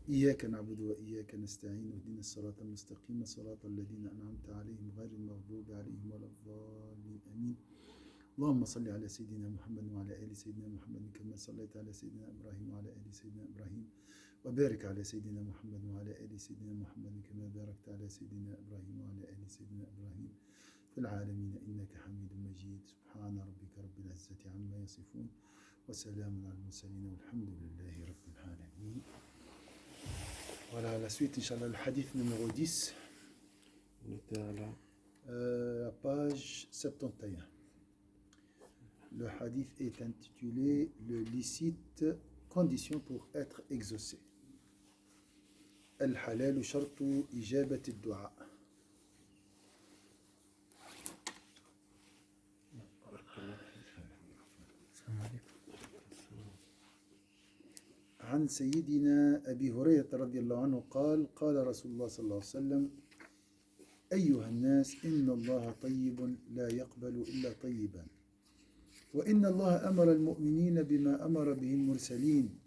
إياك نعبد وإياك نستعين اهدنا الصراط المستقيم صراط الذين أنعمت عليهم غير المغضوب عليهم ولا الضالين آمين. اللهم صل على سيدنا محمد وعلى آل سيدنا محمد كما صليت على سيدنا إبراهيم وعلى آل سيدنا إبراهيم وبارك على سيدنا محمد وعلى آل سيدنا محمد كما باركت على سيدنا إبراهيم وعلى آل سيدنا إبراهيم في العالمين إنك حميد مجيد. سبحان ربك رب العزة عما يصفون وسلام على المرسلين والحمد لله رب العالمين. Voilà, la suite, Inch'Allah, le hadith numéro 10. On était à la page 71. Le hadith est intitulé le licite, condition pour être exaucé. Al-halal shartu ijabat ad-du'a. عن سيدنا أبي هريرة رضي الله عنه قال قال رسول الله صلى الله عليه وسلم أيها الناس إن الله طيب لا يقبل إلا طيبا وإن الله أمر المؤمنين بما أمر به المرسلين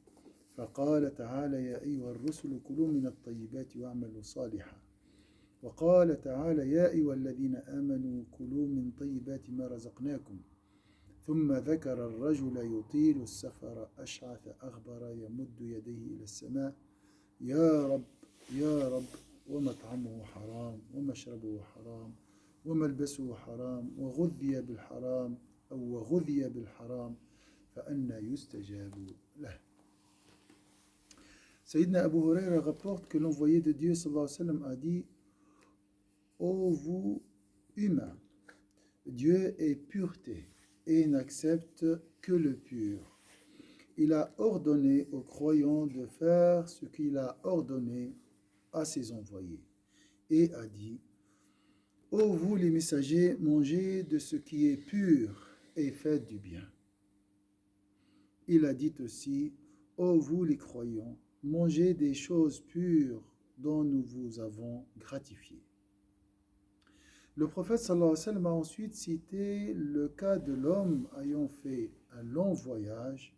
فقال تعالى يا أيها الرسل كلوا من الطيبات واعملوا صالحا وقال تعالى يا أيها الذين آمنوا كلوا من طيبات ما رزقناكم ثم ذكر الرجل يطيل السفر أشعث أغبر يمد يديه إلى السماء يا رب يا رب ومطعمه حرام ومشربه حرام وملبسه حرام وغذي بالحرام أو وغذي بالحرام فأنى يستجاب له. Sayyidina Abu Huraira rapporte que l'envoyé de Dieu sallallahu alayhi wa sallam a dit ô vous humains, Dieu est pureté et n'accepte que le pur. Il a ordonné aux croyants de faire ce qu'il a ordonné à ses envoyés et a dit ô vous les messagers, mangez de ce qui est pur et faites du bien. Il a dit aussi ô vous les croyants, mangez des choses pures dont nous vous avons gratifié. Le prophète sallallahu alayhi wa sallam a ensuite cité le cas de l'homme ayant fait un long voyage,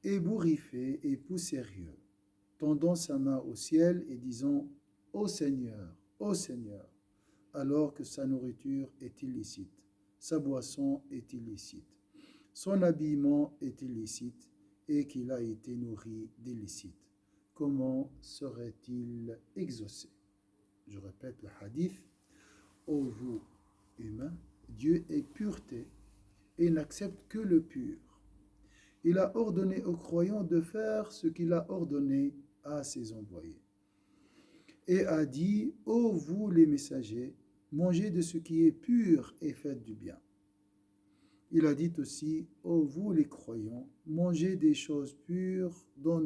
ébouriffé et poussiéreux, tendant sa main au ciel et disant « Ô Seigneur, alors que sa nourriture est illicite, sa boisson est illicite, son habillement est illicite et qu'il a été nourri d'illicite. Comment serait-il exaucé ?» Je répète le hadith. Ô vous humains, Dieu est pureté et n'accepte que le pur. Il a ordonné aux croyants de faire ce qu'il a ordonné à ses envoyés. Et a dit, ô vous les messagers, mangez de ce qui est pur et faites du bien. Il a dit aussi, ô vous les croyants, mangez des choses pures dont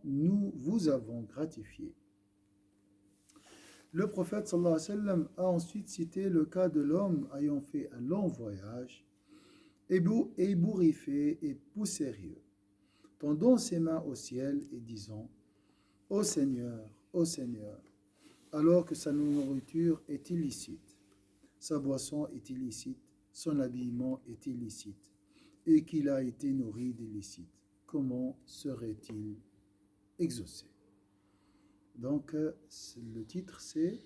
nous vous avons gratifié. Le prophète sallallahu alayhi wa sallam a ensuite cité le cas de l'homme ayant fait un long voyage, ébouriffé et poussiéreux, tendant ses mains au ciel et disant « Ô Seigneur, alors que sa nourriture est illicite, sa boisson est illicite, son habillement est illicite, et qu'il a été nourri d'illicite, comment serait-il exaucé ?» Donc, le titre, c'est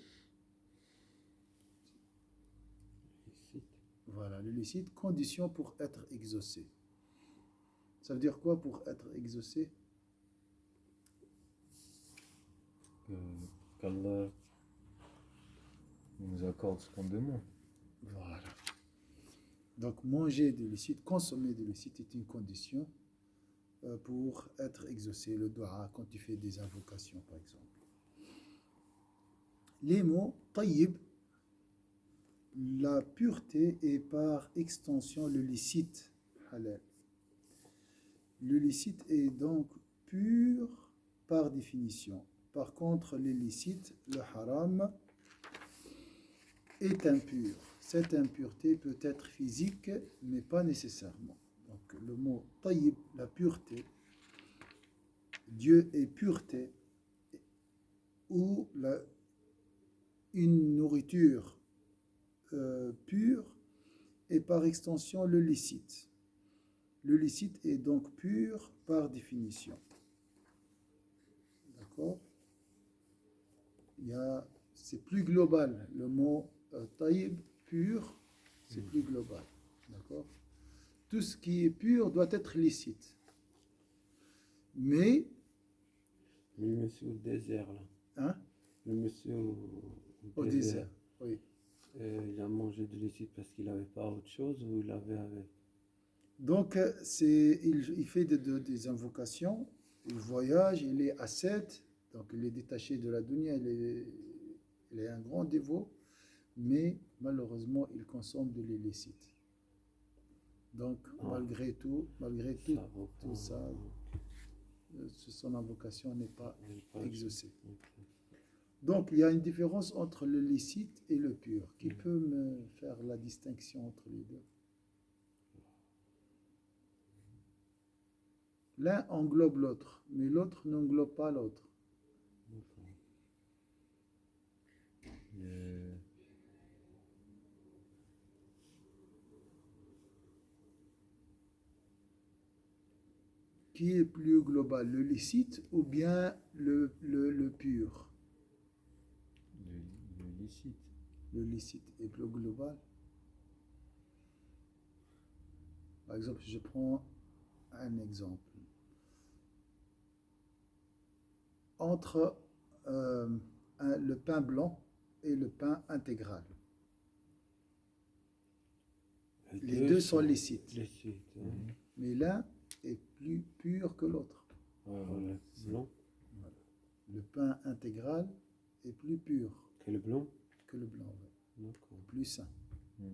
voilà, le licite, condition pour être exaucé. Ça veut dire quoi pour être exaucé? qu'Allah nous accorde ce qu'on demande. Voilà. Donc, manger de licite, consommer de licite est une condition pour être exaucé. Le dua, quand tu fais des invocations, par exemple. Les mots tayyib, la pureté et par extension le licite, halal. Le licite est donc pur par définition. Par contre, l'illicite, le haram, est impur. Cette impureté peut être physique, mais pas nécessairement. Donc le mot tayyib, la pureté, Dieu est pureté, ou une nourriture pure et par extension le licite. Le licite est donc pur par définition. D'accord? C'est plus global. Le mot taïb, pur, c'est plus global. D'accord? Tout ce qui est pur doit être licite. Mais, Le monsieur au désert, là. hein, Le monsieur au désert, oui. Il a mangé de licite parce qu'il n'avait pas autre chose ou il avait avec. Donc, il fait des invocations, il voyage, il est ascète, donc il est détaché de la dunya, il est un grand dévot, mais malheureusement, il consomme de l'illicite. Donc, malgré tout, Ça vaut tout pas. ça, son invocation n'est pas exaucée. Ok. Donc, il y a une différence entre le licite et le pur. Qui peut me faire la distinction entre les deux? L'un englobe l'autre, mais l'autre n'englobe pas l'autre. D'accord. Le- Qui est plus global, le licite ou bien le pur? le licite. Le licite est plus global. Par exemple, je prends un exemple. Entre le pain blanc et le pain intégral. Les deux sont licites. Licites, hein. Mais l'un est plus pur que l'autre. Le blanc Voilà. Le pain intégral est plus pur que le blanc. que le blanc, ouais. D'accord. Plus sain. Mm.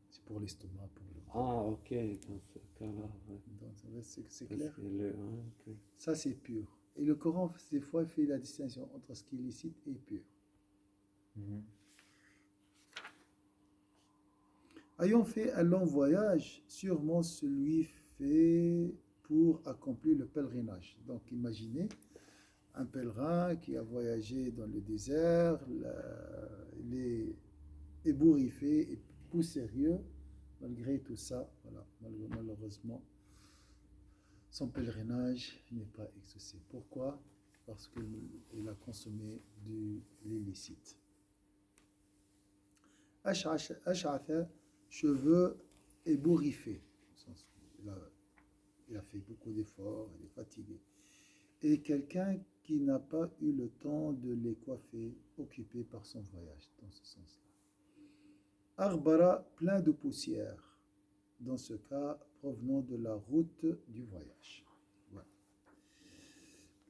C'est pour l'estomac, pour le Ah, ok, dans ce cas-là, ouais. Donc, c'est Parce clair. que ok. Ça, c'est pur. Et le Coran, des fois, fait la distinction entre ce qui est licite et pur. Mhm. Ayant fait un long voyage, sûrement celui fait pour accomplir le pèlerinage. Donc, imaginez un pèlerin qui a voyagé dans le désert, il est ébouriffé et poussiéreux. Malgré tout ça, voilà, malheureusement, son pèlerinage n'est pas exaucé. Pourquoi? Parce qu'il a consommé de l'illicite. Ash'atha, cheveux ébouriffés. Il a fait beaucoup d'efforts, il est fatigué. Et quelqu'un qui n'a pas eu le temps de les coiffer, occupé par son voyage, dans ce sens-là. Arbara, plein de poussière, dans ce cas provenant de la route du voyage. Voilà.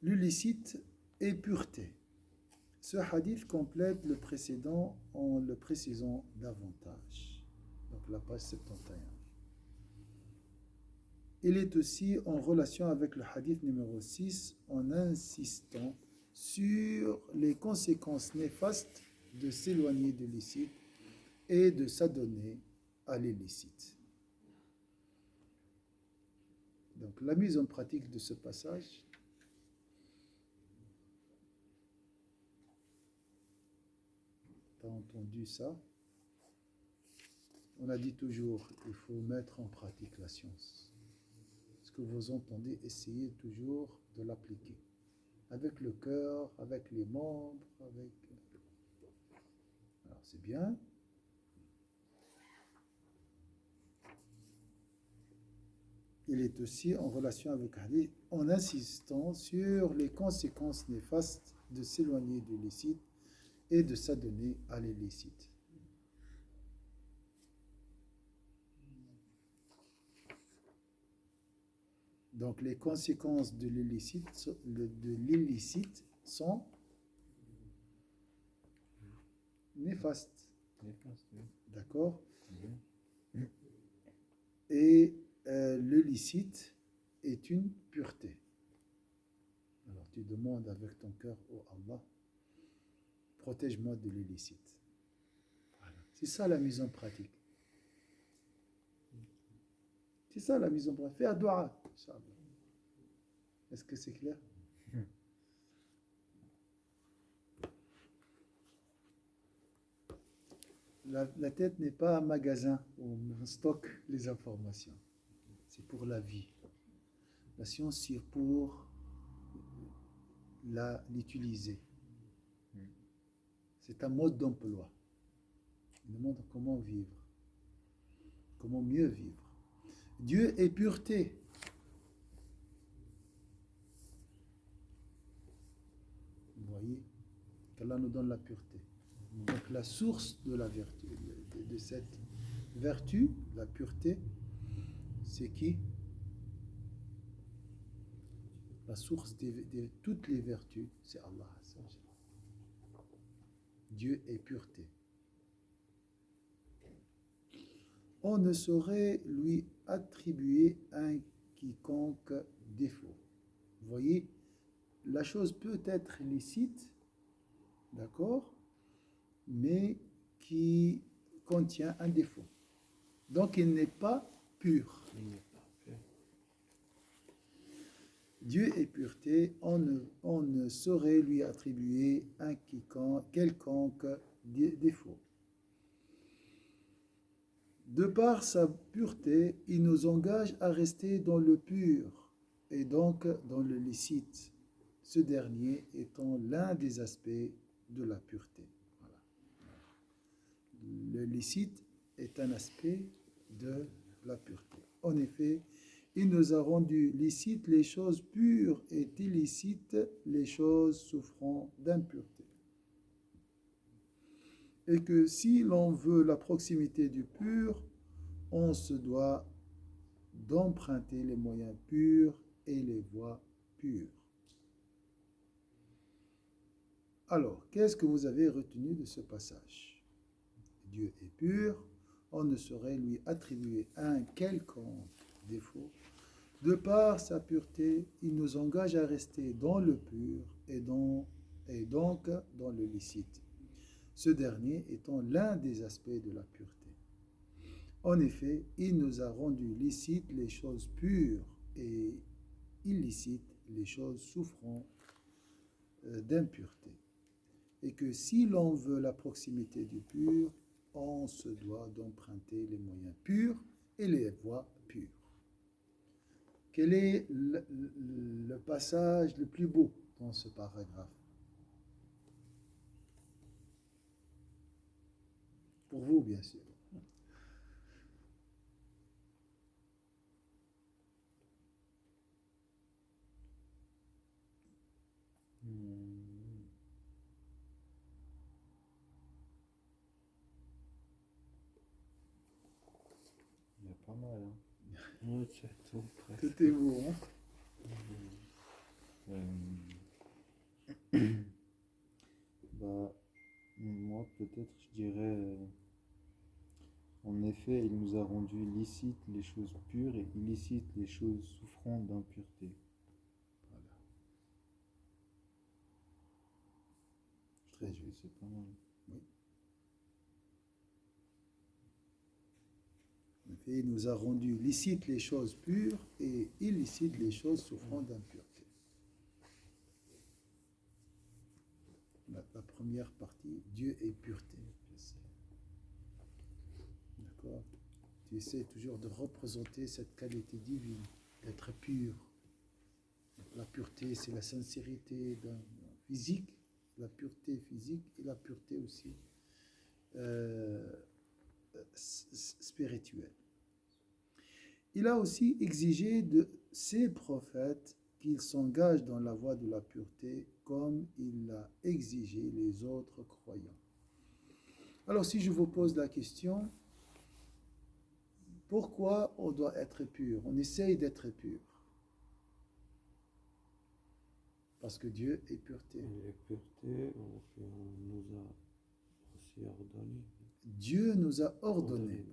L'illicite et pureté. Ce hadith complète le précédent en le précisant davantage. Donc la page 71. Il est aussi en relation avec le hadith numéro 6 en insistant sur les conséquences néfastes de s'éloigner de l'illicite et de s'adonner à l'illicite. Donc la mise en pratique de ce passage. Tu as entendu ça? On a dit toujours, il faut mettre en pratique la science. Ce que vous entendez, essayez toujours de l'appliquer. Avec le cœur, avec les membres, avec... Alors c'est bien. Il est aussi en relation avec hadith en insistant sur les conséquences néfastes de s'éloigner du licite et de s'adonner à l'illicite. Donc les conséquences de l'illicite sont néfastes. Néfaste, oui. D'accord? Mhm. Et le licite est une pureté. Alors tu demandes avec ton cœur, oh Allah, protège-moi de l'illicite. Voilà. C'est ça la mise en pratique. C'est ça la mise en pratique. Fais un dua, Inch'Allah. Est-ce que c'est clair? La tête n'est pas un magasin où on stocke les informations. c'est pour la vie. La science, c'est pour l'utiliser. C'est un mode d'emploi. Il nous montre comment vivre, comment mieux vivre. Dieu est pureté. Vous voyez qu'Allah nous donne la pureté. Donc la source de la vertu, de cette vertu, la pureté, c'est qui? La source de toutes les vertus, c'est Allah. Dieu est pureté. On ne saurait lui attribuer un quiconque défaut. Vous voyez, la chose peut être licite, d'accord, mais qui contient un défaut. Donc il n'est pas pur. Dieu est pureté, on ne saurait lui attribuer un quelconque défaut. De par sa pureté, il nous engage à rester dans le pur et donc dans le licite, ce dernier étant l'un des aspects de la pureté. Voilà. Le licite est un aspect de la pureté. En effet, il nous a rendu licites les choses pures et illicites les choses souffrant d'impureté. Et que si l'on veut la proximité du pur, on se doit d'emprunter les moyens purs et les voies pures. Alors, qu'est-ce que vous avez retenu de ce passage? Dieu est pur, on ne saurait lui attribuer un quelconque défaut. De par sa pureté, il nous engage à rester dans le pur et donc dans le licite, ce dernier étant l'un des aspects de la pureté. En effet, il nous a rendu licites les choses pures et illicites les choses souffrant d'impureté. Et que si l'on veut la proximité du pur, on se doit d'emprunter les moyens purs et les voies pures. Quel est le passage le plus beau dans ce paragraphe? Pour vous, bien sûr. Il y a pas mal, hein. Ouais, c'est tout, presque. Tout est beau, hein? Bah, moi, peut-être, je dirais, en effet, il nous a rendu licites les choses pures et illicites les choses souffrant d'impureté. Voilà. Très juste. C'est pas mal. Oui. En fait, il nous a rendu licites les choses pures et illicites les choses souffrant d'impureté. La première partie, Dieu est pureté. D'accord? Tu essaies toujours de représenter cette qualité divine, d'être pur. La pureté, c'est la sincérité physique, la pureté physique et la pureté aussi spirituelle. Il a aussi exigé de ses prophètes qu'ils s'engagent dans la voie de la pureté comme il l'a exigé les autres croyants. Alors si je vous pose la question, pourquoi on doit être pur? On essaye d'être pur. Parce que Dieu est pureté. Il est pureté, on nous a aussi ordonné. Dieu nous a ordonné,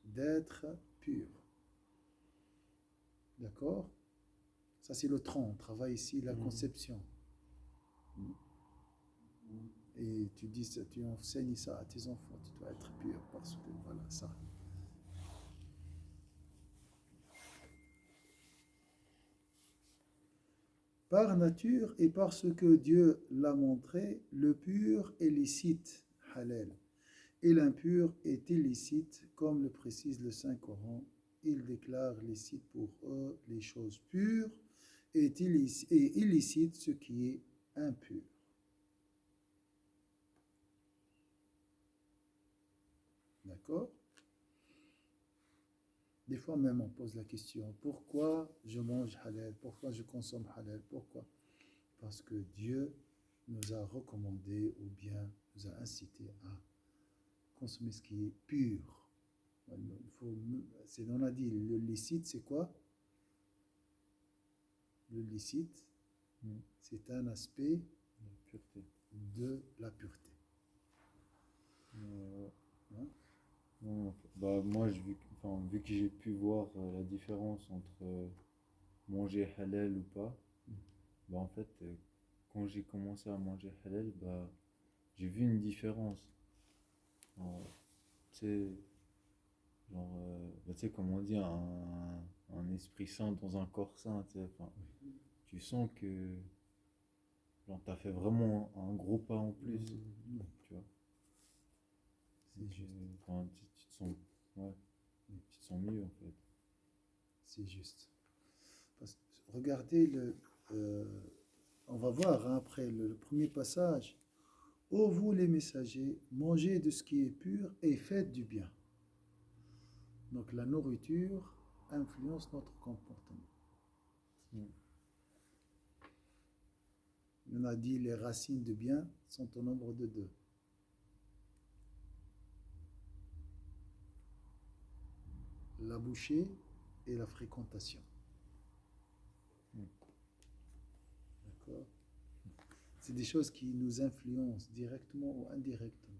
d'être pur. D'accord? Ça c'est le tronc, on travaille ici la conception. Et tu dis ça, tu enseignes ça à tes enfants, tu dois être pur parce que voilà ça. Par nature et parce que Dieu l'a montré, le pur est licite, halal, et l'impur est illicite, comme le précise le Saint-Coran. il déclare licite pour eux les choses pures et illicite ce qui est impur. D'accord? Des fois même on pose la question, pourquoi je mange halal? Pourquoi je consomme halal? Pourquoi? Parce que Dieu nous a recommandé ou bien nous a incité à consommer ce qui est pur. On a dit, le licite, c'est quoi? Le licite, c'est un aspect La pureté. de la pureté. Hein? Non, bah, moi, vu que j'ai pu voir la différence entre manger halal ou pas, bah, en fait, quand j'ai commencé à manger halal, bah, j'ai vu une différence. Alors, tu sais, bah, tu sais, comme on dit, un esprit saint dans un corps saint, tu sais, enfin, tu sens que genre, t'as fait vraiment un gros pas en plus, tu vois. C'est Donc, juste. enfin, tu te sens, ouais, tu te sens mieux en fait. C'est juste. Regardez, on va voir hein, après le premier passage. Ô vous les messagers, mangez de ce qui est pur et faites du bien. Donc la nourriture influence notre comportement. On a dit les racines de bien sont au nombre de 2. La bouchée et la fréquentation. D'accord? C'est des choses qui nous influencent directement ou indirectement.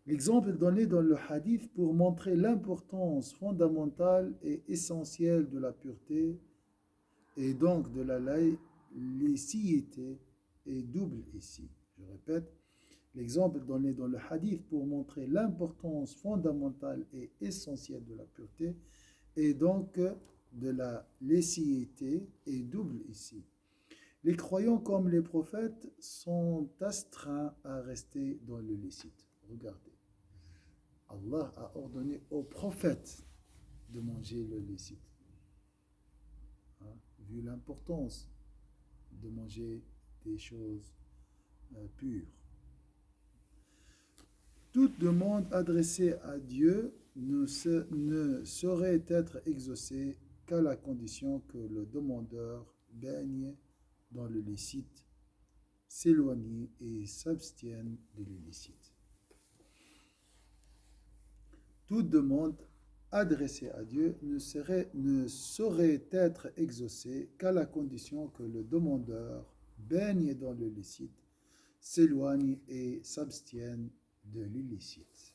L'exemple donné dans le hadith pour montrer l'importance fondamentale et essentielle de la pureté et donc de la laïcité est double ici. Je répète, l'exemple donné dans le hadith pour montrer l'importance fondamentale et essentielle de la pureté et donc de la laïcité est double ici. Les croyants comme les prophètes sont astreints à rester dans le licite. Regardez. Allah a ordonné aux prophètes de manger le licite. Hein, vu l'importance de manger des choses pures. Toute demande adressée à Dieu ne saurait être exaucée qu'à la condition que le demandeur baigne dans le licite, s'éloigne et s'abstienne de l'illicite. Toute demande adressée à Dieu ne saurait être exaucée qu'à la condition que le demandeur baigne dans le licite, s'éloigne et s'abstienne de l'illicite.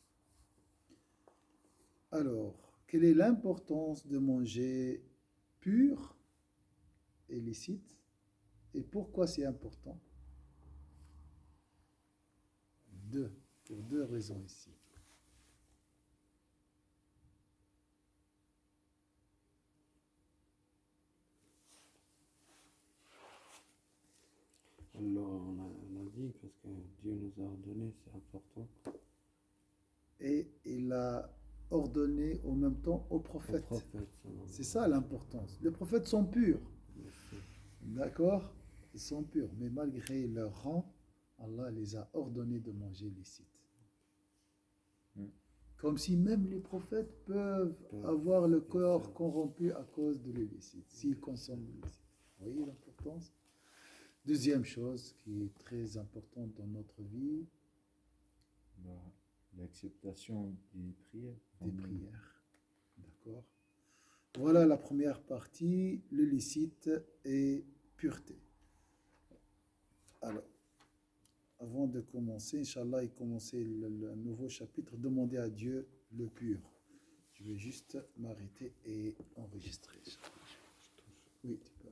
Alors, quelle est l'importance de manger pur et licite et pourquoi c'est important? Pour deux raisons ici. Alors, on a dit, parce que Dieu nous a ordonné, c'est important. Et il a ordonné en même temps aux prophètes. C'est ça l'importance. Les prophètes sont purs. D'accord? Ils sont purs. Mais malgré leur rang, Allah les a ordonnés de manger licite. Comme si même les prophètes peuvent avoir le corps corrompu à cause de l'illicite, s'ils consomment l'illicite. Vous voyez l'importance? Deuxième chose qui est très importante dans notre vie, L'acceptation des prières. des prières. D'accord? Voilà la première partie, le licite et pureté. Alors, avant de commencer, Inch'Allah, et commencer le nouveau chapitre, demander à Dieu le pur. Je vais juste m'arrêter et enregistrer. Oui, tu peux.